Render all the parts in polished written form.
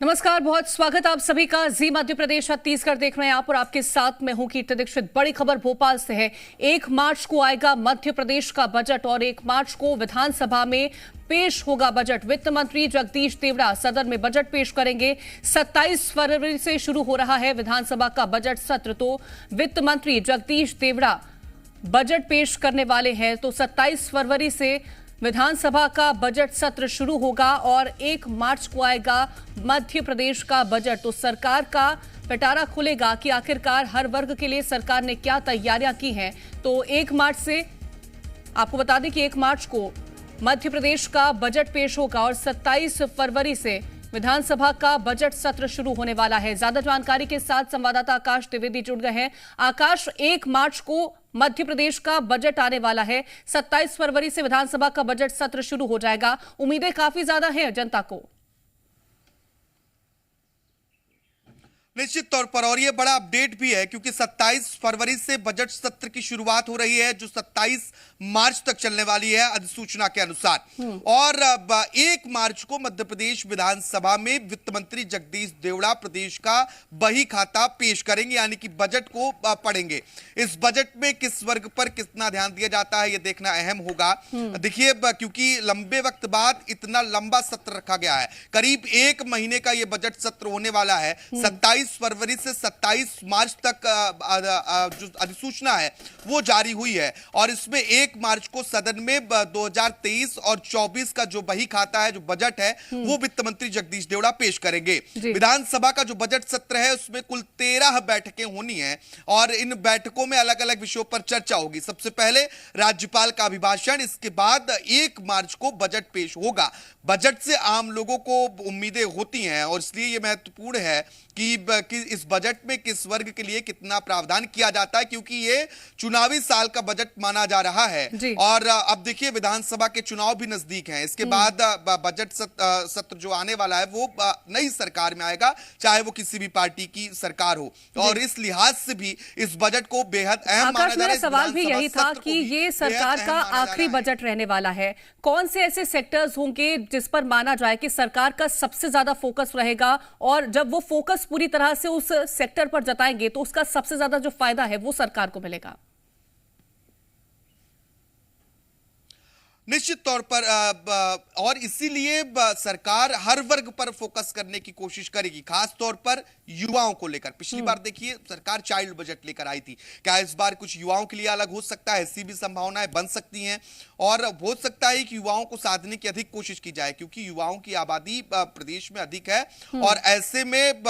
नमस्कार, बहुत स्वागत आप सभी का। जी मध्य प्रदेश छत्तीसगढ़ देख रहे हैं आप और आपके साथ मैं हूं कीर्ति दीक्षित। बड़ी खबर भोपाल से है। 1 मार्च को आएगा मध्य प्रदेश का बजट और 1 मार्च को विधानसभा में पेश होगा बजट। वित्त मंत्री जगदीश देवड़ा सदन में बजट पेश करेंगे। 27 फरवरी से शुरू हो रहा है विधानसभा का बजट सत्र, तो वित्त मंत्री जगदीश देवड़ा बजट पेश करने वाले हैं। तो 27 फरवरी से विधानसभा का बजट सत्र शुरू होगा और 1 मार्च को आएगा मध्य प्रदेश का बजट। तो सरकार का पिटारा खुलेगा कि आखिरकार हर वर्ग के लिए सरकार ने क्या तैयारियां की हैं। तो 1 मार्च से आपको बता दें कि 1 मार्च को मध्य प्रदेश का बजट पेश होगा और 27 फरवरी से विधानसभा का बजट सत्र शुरू होने वाला है। ज्यादा जानकारी के साथ संवाददाता आकाश द्विवेदी जुड़ गए हैं। आकाश, 1 मार्च को मध्य प्रदेश का बजट आने वाला है, 27 फरवरी से विधानसभा का बजट सत्र शुरू हो जाएगा। उम्मीदें काफी ज्यादा हैं जनता को। निश्चित तौर पर, और ये बड़ा अपडेट भी है क्योंकि 27 फरवरी से बजट सत्र की शुरुआत हो रही है जो 27 मार्च तक चलने वाली है अधिसूचना के अनुसार। और 1 मार्च को मध्य प्रदेश विधानसभा में वित्त मंत्री जगदीश देवड़ा प्रदेश का बही खाता पेश करेंगे, यानी कि बजट को पढ़ेंगे। इस बजट में किस वर्ग पर कितना ध्यान दिया जाता है ये देखना अहम होगा। देखिए, क्योंकि लंबे वक्त बाद इतना लंबा सत्र रखा गया है, करीब 1 महीने का यह बजट सत्र होने वाला है। 27 फरवरी से 27 मार्च तक जो अधिसूचना है वो जारी हुई है और इसमें 1 मार्च को सदन में 2023 और 24 का जो बही खाता है, जो बजट है, वो वित्त मंत्री जगदीश देवड़ा पेश करेंगे। विधानसभा का जो बजट सत्र है उसमें कुल 13 बैठकें होनी है और इन बैठकों में अलग अलग विषयों पर चर्चा होगी। सबसे पहले राज्यपाल का अभिभाषण, इसके बाद 1 मार्च को बजट पेश होगा। बजट से आम लोगों को उम्मीदें होती हैं और इसलिए यह महत्वपूर्ण है कि इस बजट में किस वर्ग के लिए कितना प्रावधान किया जाता है, क्योंकि ये चुनावी साल का बजट माना जा रहा है। और अब देखिए, विधानसभा के चुनाव भी नजदीक हैं। इसके बाद बजट सत्र जो आने वाला है वो नई सरकार में आएगा, चाहे वो किसी भी पार्टी की सरकार हो। और इस लिहाज से भी इस बजट को बेहद अहम माना जा रहा है। मेरा सवाल भी यही था कि ये सरकार का आखिरी बजट रहने वाला है। कौन से ऐसे सेक्टर्स होंगे जिस पर माना जाए कि सरकार का सबसे ज्यादा फोकस रहेगा, और जब वो फोकस पूरी तरह से उस सेक्टर पर जताएंगे तो उसका सबसे ज्यादा जो फायदा है वो सरकार को मिलेगा? निश्चित तौर पर, और इसीलिए सरकार हर वर्ग पर फोकस करने की कोशिश करेगी, खास तौर पर युवाओं को लेकर। पिछली बार देखिए सरकार चाइल्ड बजट लेकर आई थी, क्या इस बार कुछ युवाओं के लिए अलग हो सकता है? ऐसी भी संभावनाएं बन सकती हैं और हो सकता है कि युवाओं को साधने की अधिक कोशिश की जाए, क्योंकि युवाओं की आबादी प्रदेश में अधिक है और ऐसे में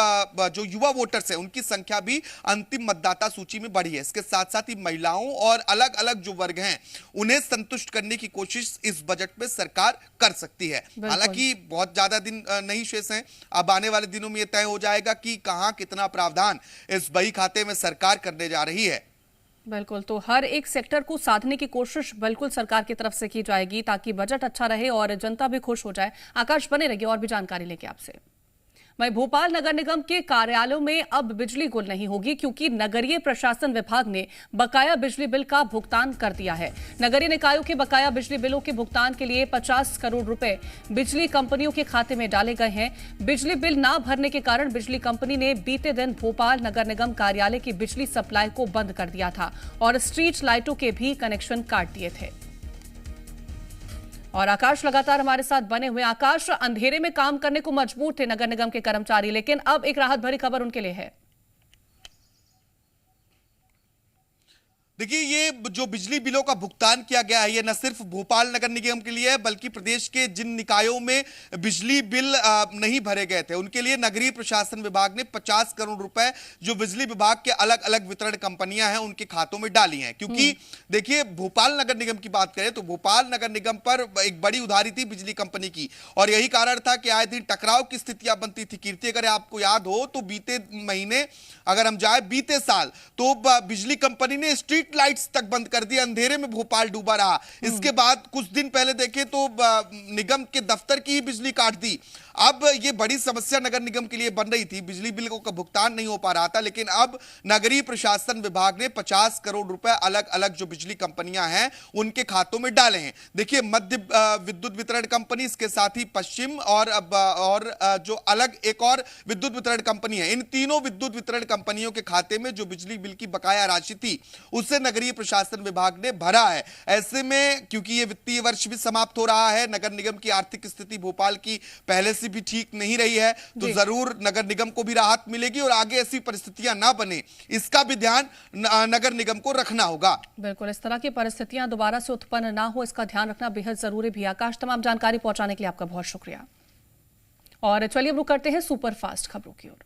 जो युवा वोटर्स हैं उनकी संख्या भी अंतिम मतदाता सूची में बढ़ी है। इसके साथ साथ ही महिलाओं और अलग अलग जो वर्ग हैं उन्हें संतुष्ट करने की कोशिश इस बजट में सरकार कर सकती है। हालांकि बहुत ज्यादा दिन नहीं शेष हैं, अब आने वाले दिनों में यह तय हो जाएगा कि कहां कितना प्रावधान इस बही खाते में सरकार करने जा रही है। बिल्कुल, तो हर एक सेक्टर को साधने की कोशिश बिल्कुल सरकार की तरफ से की जाएगी ताकि बजट अच्छा रहे और जनता भी खुश हो जाए। आकाश, बने रहिए और भी जानकारी लेके आपसे। वहीं भोपाल नगर निगम के कार्यालयों में अब बिजली गुल नहीं होगी, क्योंकि नगरीय प्रशासन विभाग ने बकाया बिजली बिल का भुगतान कर दिया है। नगरीय निकायों के बकाया बिजली बिलों के भुगतान के लिए 50 करोड़ रुपए बिजली कंपनियों के खाते में डाले गए हैं। बिजली बिल ना भरने के कारण बिजली कंपनी ने बीते दिन भोपाल नगर निगम कार्यालय की बिजली सप्लाई को बंद कर दिया था और स्ट्रीट लाइटों के भी कनेक्शन काट दिए थे। और आकाश लगातार हमारे साथ बने हुए। आकाश, अंधेरे में काम करने को मजबूर थे नगर निगम के कर्मचारी, लेकिन अब एक राहत भरी खबर उनके लिए है। देखिए, ये जो बिजली बिलों का भुगतान किया गया है ये न सिर्फ भोपाल नगर निगम के लिए है, बल्कि प्रदेश के जिन निकायों में बिजली बिल नहीं भरे गए थे उनके लिए नगरीय प्रशासन विभाग ने 50 करोड़ रुपए जो बिजली विभाग के अलग अलग वितरण कंपनियां हैं उनके खातों में डाली हैं। क्योंकि देखिए, भोपाल नगर निगम की बात करें तो भोपाल नगर निगम पर एक बड़ी उधारी थी बिजली कंपनी की और यही कारण था कि आए दिन टकराव की स्थितियां बनती थी। कीर्ति, अगर आपको याद हो तो बीते महीने, अगर हम जाए बीते साल, तो बिजली कंपनी ने स्ट्रीट स्ट्रीट लाइट्स तक बंद कर दी, अंधेरे में भोपाल डूबा रहा। इसके बाद कुछ दिन पहले देखें तो निगम के दफ्तर की ही बिजली काट दी। अब ये बड़ी समस्या नगर निगम के लिए बन रही थी, बिजली बिल का भुगतान नहीं हो पा रहा था, लेकिन अब नगरीय प्रशासन विभाग ने 50 करोड़ रुपए अलग अलग जो बिजली कंपनियां हैं उनके खातों में डाले हैं। देखिए, मध्य विद्युत वितरण कंपनी, इसके साथ ही पश्चिम और जो अलग एक और विद्युत वितरण कंपनी है, इन तीनों विद्युत वितरण कंपनियों के खाते में जो बिजली बिल की बकाया राशि थी उसे नगरीय प्रशासन विभाग ने भरा है। ऐसे में क्योंकि ये वित्तीय वर्ष भी समाप्त हो रहा है, नगर निगम की आर्थिक स्थिति भोपाल की पहले से भी ठीक नहीं रही है, तो जरूर नगर निगम को भी राहत मिलेगी और आगे ऐसी परिस्थितियां ना बने, इसका भी ध्यान नगर निगम को रखना होगा। बिल्कुल, इस तरह की परिस्थितियां दोबारा से उत्पन्न ना हो, इसका ध्यान रखना बेहद जरूरी भी। आकाश, तमाम जानकारी पहुंचाने के लिए आपका बहुत शुक्रिया। और चलिए अब रुक करते हैं सुपर फास्ट खबरों की ओर।